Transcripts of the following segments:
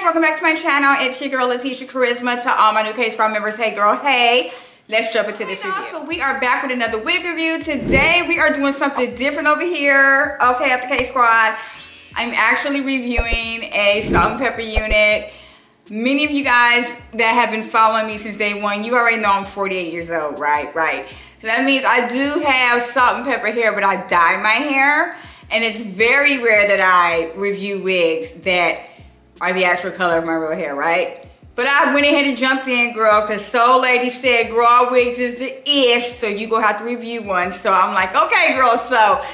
welcome back to my channel. It's your girl latesha-kharizma. To all my new KSQUAD members, hey girl, hey. Let's jump into this video. So we are back with another wig review. Today we are doing something different over here. Okay, at the KSQUAD, I'm actually reviewing a salt and pepper unit. Many of you guys that have been following me since day one, you already know I'm 48 years old, right? So that means I do have salt and pepper hair, but I dye my hair. And it's very rare that I review wigs that are the actual color of my real hair, right? But I went ahead and jumped in, girl, because Soul Lady said Girl Wigs is the ish, so you gonna have to review one. So I'm like, okay, girl, so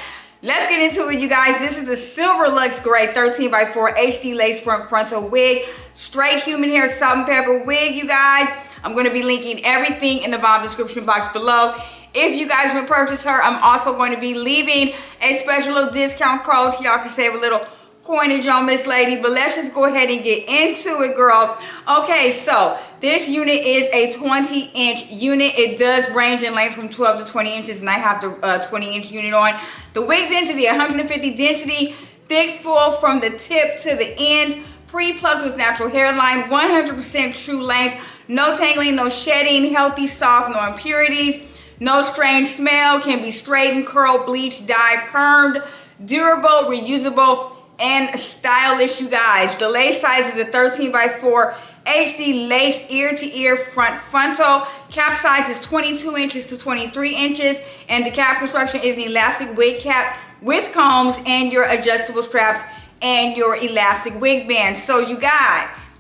let's get into it, you guys. This is the Silver Luxe Gray 13x4 HD lace front frontal wig. Straight human hair salt and pepper wig, you guys. I'm gonna be linking everything in the bottom description box below. If you guys would purchase her, I'm also going to be leaving a special little discount code so y'all can save a little coinage on Miss Lady. But let's just go ahead and get into it, girl. Okay, so this unit is a 20-inch unit. It does range in length from 12 to 20 inches, and I have the 20-inch unit on. The wig density, 150 density, thick full from the tip to the ends, pre-plucked with natural hairline, 100% true length, no tangling, no shedding, healthy, soft, no impurities. No strange smell, can be straightened, curled, bleached, dyed, permed, durable, reusable, and stylish, you guys. The lace size is a 13x4 HD lace ear-to-ear front frontal. Cap size is 22 inches to 23 inches. And the cap construction is an elastic wig cap with combs and your adjustable straps and your elastic wig band. So you guys,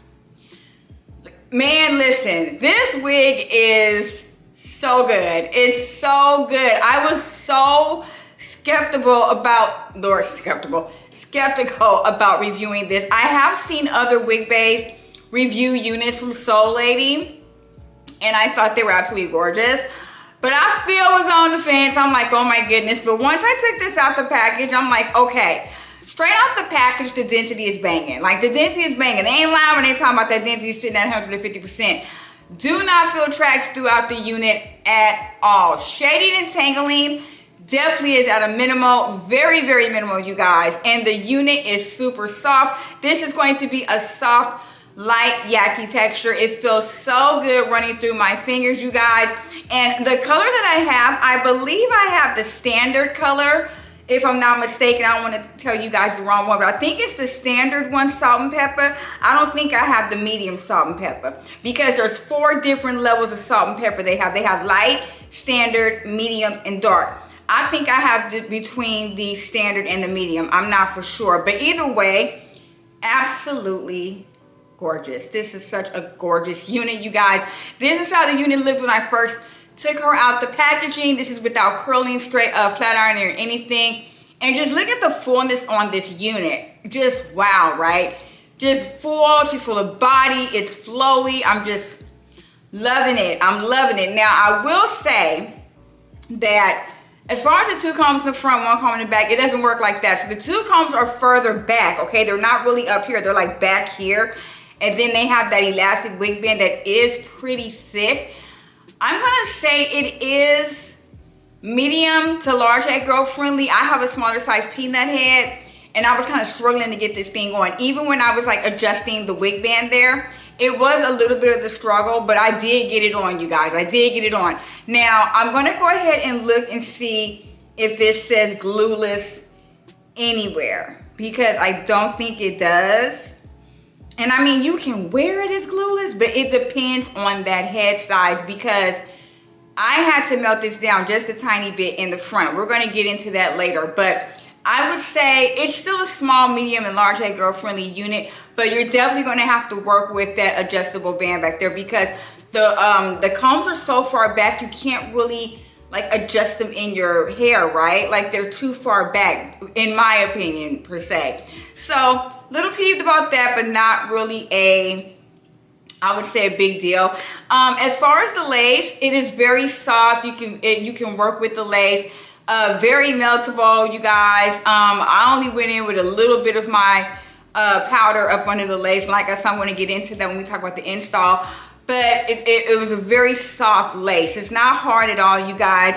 man, listen, this wig is so good. It's so good. I was so skeptical about reviewing this. I have seen other wig bays review units from Soul Lady, and I thought they were absolutely gorgeous, but I still was on the fence. I'm like, oh my goodness. But once I took this out the package, I'm like, okay, straight off the package, the density is banging. Like, the density is banging. They ain't lying when they talking about that density sitting at 150%. Do not feel tracks throughout the unit at all. Shading and tangling definitely is at a minimal, very minimal, you guys. And the unit is super soft. This is going to be a soft, light, yucky texture. It feels so good running through my fingers, you guys. And the color that I have, I believe I have the standard color. If I'm not mistaken, I don't want to tell you guys the wrong one, but I think it's the standard one, salt and pepper. I don't think I have the medium salt and pepper, because there's 4 different levels of salt and pepper they have. They have light, standard, medium, and dark. I think I have between the standard and the medium. I'm not for sure, but either way, absolutely gorgeous. This is such a gorgeous unit, you guys. This is how the unit looked when I first took her out the packaging. This is without curling, straight flat iron or anything. And just look at the fullness on this unit. Just wow, right? Just full. She's full of body. It's flowy. I'm just loving it. I'm loving it. Now, I will say that as far as the 2 combs in the front, 1 comb in the back, it doesn't work like that. So the 2 combs are further back, okay? They're not really up here. They're like back here. And then they have that elastic wig band that is pretty thick. I'm gonna say it is medium to large head girl friendly. I have a smaller size peanut head, and I was kind of struggling to get this thing on. Even when I was like adjusting the wig band there, it was a little bit of the struggle, but I did get it on, you guys. I did get it on. Now, I'm gonna go ahead and look and see if this says glueless anywhere, because I don't think it does. And I mean, you can wear it as glueless, but it depends on that head size, because I had to melt this down just a tiny bit in the front. We're gonna get into that later, but I would say it's still a small, medium, and large head girl friendly unit, but you're definitely gonna have to work with that adjustable band back there, because the combs are so far back, you can't really like adjust them in your hair, right? Like, they're too far back, in my opinion, per se. So, little peeved about that, but not really I would say a big deal. As far as the lace, it is very soft. You can work with the lace. Very meltable, you guys. I only went in with a little bit of my powder up under the lace. Like I said, I'm going to get into that when we talk about the install. But it was a very soft lace. It's not hard at all, you guys.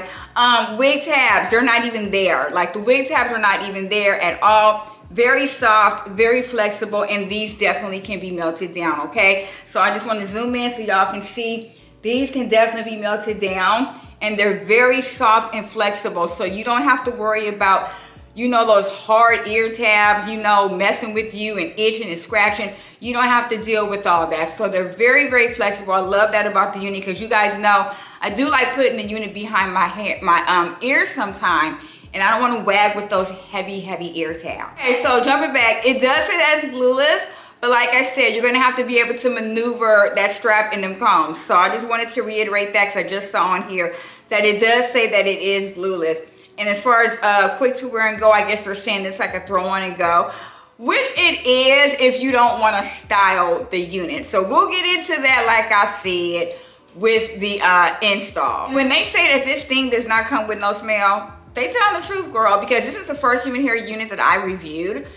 Wig tabs, they're not even there. Like, the wig tabs are not even there at all. very soft, very flexible, and these definitely can be melted down, okay? So I just want to zoom in so y'all can see these can definitely be melted down, and they're very soft and flexible, so you don't have to worry about, you know, those hard ear tabs, you know, messing with you and itching and scratching. You don't have to deal with all that. So they're very, very flexible. I love that about the unit, because you guys know I do like putting the unit behind my hair, my ears sometime, and I don't want to wag with those heavy, heavy ear tabs. Okay, so jumping back, it does say that it's glueless, but like I said, you're gonna have to be able to maneuver that strap in them combs. So I just wanted to reiterate that, because I just saw on here that it does say that it is glueless. And as far as quick to wear and go, I guess they're saying it's like a throw on and go, which it is if you don't want to style the unit. So we'll get into that, like I said, with the install. When they say that this thing does not come with no smell, they tell the truth, girl, because this is the first human hair unit that I reviewed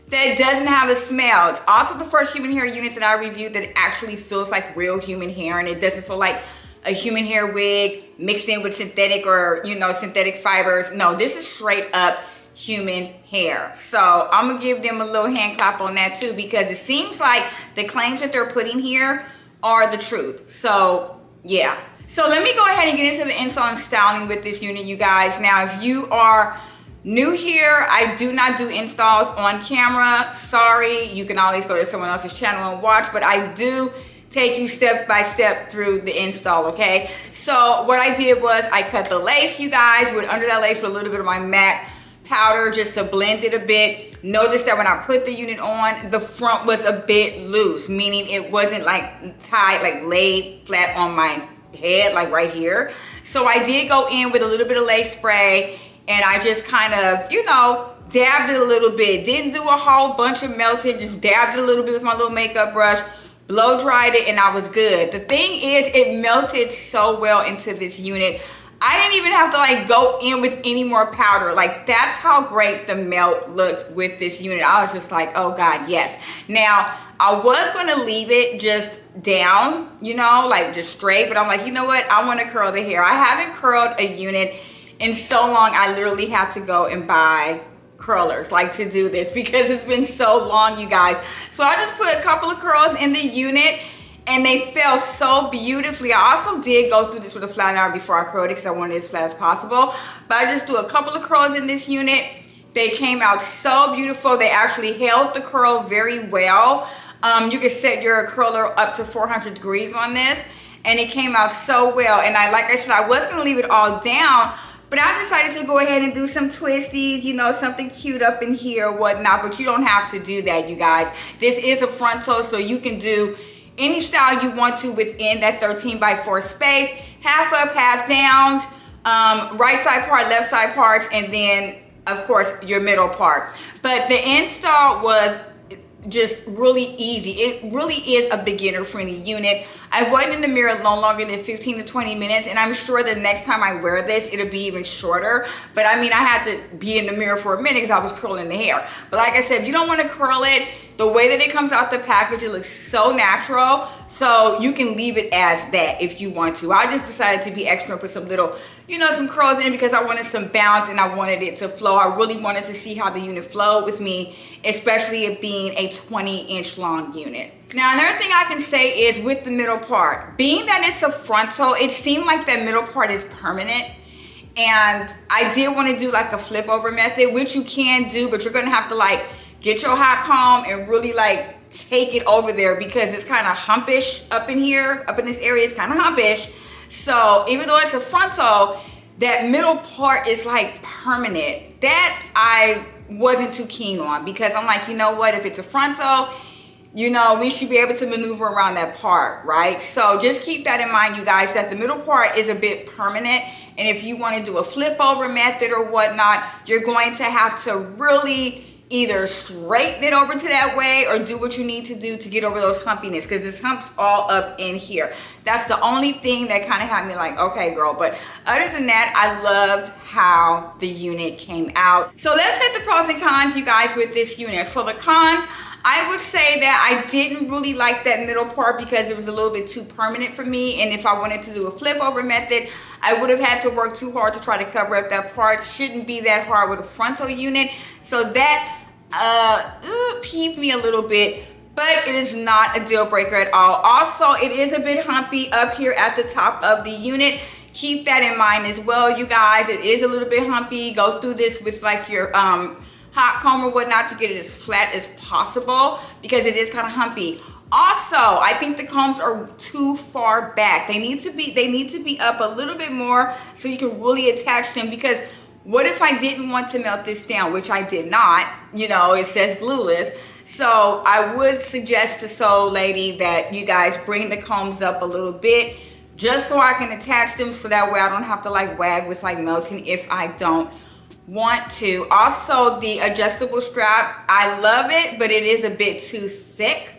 that doesn't have a smell. It's also the first human hair unit that I reviewed that actually feels like real human hair, and it doesn't feel like a human hair wig mixed in with synthetic or, you know, synthetic fibers. No, this is straight up human hair. So I'm gonna give them a little hand clap on that too, because it seems like the claims that they're putting here are the truth. So yeah. So let me go ahead and get into the install and styling with this unit, you guys. Now, if you are new here, I do not do installs on camera. Sorry, you can always go to someone else's channel and watch, but I do take you step by step through the install, okay? So what I did was I cut the lace, you guys, with under that lace with a little bit of my MAC powder just to blend it a bit. Notice that when I put the unit on, the front was a bit loose, meaning it wasn't like tied, like laid flat on my head, like right here. So I did go in with a little bit of lace spray, and I just kind of, you know, dabbed it a little bit. Didn't do a whole bunch of melting, just dabbed it a little bit with my little makeup brush, blow dried it, and I was good. The thing is, it melted so well into this unit. I didn't even have to like go in with any more powder. Like, that's how great the melt looks with this unit. I was just like, oh God, yes. Now, I was gonna leave it just down, you know, like just straight, but I'm like, you know what? I wanna curl the hair. I haven't curled a unit in so long. I literally have to go and buy curlers like to do this, because it's been so long, you guys. So I just put a couple of curls in the unit, and they fell so beautifully. I also did go through this with a flat iron before I curled it, because I wanted it as flat as possible. But I just threw a couple of curls in this unit. They came out so beautiful. They actually held the curl very well. You can set your curler up to 400 degrees on this, and it came out so well. And like I said, I was gonna leave it all down, but I decided to go ahead and do some twisties, you know, something cute up in here or whatnot. But you don't have to do that, you guys. This is a frontal, so you can do any style you want to within that 13x4 space. Half up, half down, right side part, left side parts, and then of course your middle part. But the install was just really easy. It really is a beginner friendly unit. I wasn't in the mirror no longer than 15 to 20 minutes, and I'm sure the next time I wear this, it'll be even shorter. But I mean, I had to be in the mirror for a minute because I was curling the hair. But like I said, if you don't want to curl it, the way that it comes out the package, it looks so natural. So you can leave it as that if you want to. I just decided to be extra and put some little, you know, some curls in, because I wanted some bounce and I wanted it to flow. I really wanted to see how the unit flowed with me, especially it being a 20-inch long unit. Now, another thing I can say is with the middle part, being that it's a frontal, it seemed like that middle part is permanent. And I did want to do like a flip over method, which you can do, but you're going to have to like get your hot comb and really like take it over there, because it's kind of humpish up in here, up in this area. It's kind of humpish. So even though it's a frontal, that middle part is like permanent. That I wasn't too keen on, because I'm like, you know what, if it's a frontal, you know, we should be able to maneuver around that part, right? So just keep that in mind, you guys, that the middle part is a bit permanent. And if you want to do a flip over method or whatnot, you're going to have to really either straighten it over to that way or do what you need to do to get over those humpiness, because this hump's all up in here. That's the only thing that kind of had me like, okay, girl. But other than that, I loved how the unit came out. So let's hit the pros and cons, you guys, with this unit. So the cons, I would say that I didn't really like that middle part because it was a little bit too permanent for me. And if I wanted to do a flip over method, I would have had to work too hard to try to cover up that part. Shouldn't be that hard with a frontal unit. So that peeved me a little bit, but it is not a deal breaker at all. Also, it is a bit humpy up here at the top of the unit. Keep that in mind as well, you guys. It is a little bit humpy. Go through this with like your hot comb or whatnot to get it as flat as possible because it is kind of humpy. Also, I think the combs are too far back. They need to be up a little bit more so you can really attach them, because what if I didn't want to melt this down, which I did not, you know, it says glueless. So I would suggest to Soul Lady that you guys bring the combs up a little bit just so I can attach them, so that way I don't have to like wag with like melting if I don't want to. Also, the adjustable strap, I love it, but it is a bit too thick.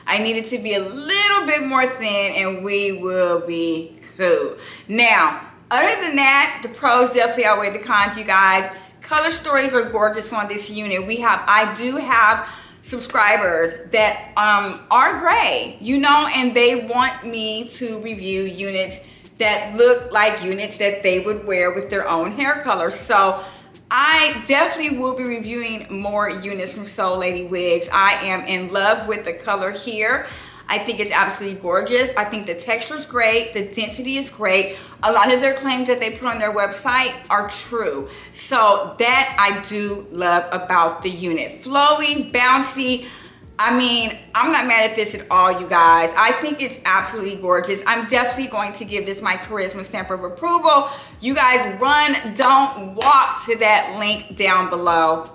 I need it to be a little bit more thin and we will be cool. Now, other than that, the pros definitely outweigh the cons, you guys. Color stories are gorgeous on this unit. I do have subscribers that are gray, you know, and they want me to review units that look like units that they would wear with their own hair color. So I definitely will be reviewing more units from Soul Lady Wigs. I am in love with the color here. I think it's absolutely gorgeous. I think the texture is great. The density is great. A lot of their claims that they put on their website are true. So that I do love about the unit. Flowy, bouncy. I mean, I'm not mad at this at all, you guys. I think it's absolutely gorgeous. I'm definitely going to give this my charisma stamp of approval. You guys run, don't walk to that link down below.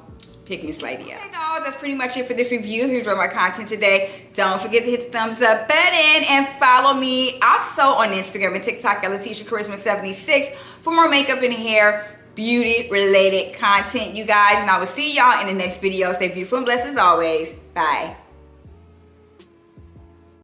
Pick Miss Lady up. Okay, dolls, that's pretty much it for this review. If you enjoyed my content today, don't forget to hit the thumbs up button and follow me also on Instagram and TikTok at latesha-kharizma76 for more makeup and hair beauty related content, you guys. And I will see y'all in the next video. Stay beautiful and blessed as always. Bye.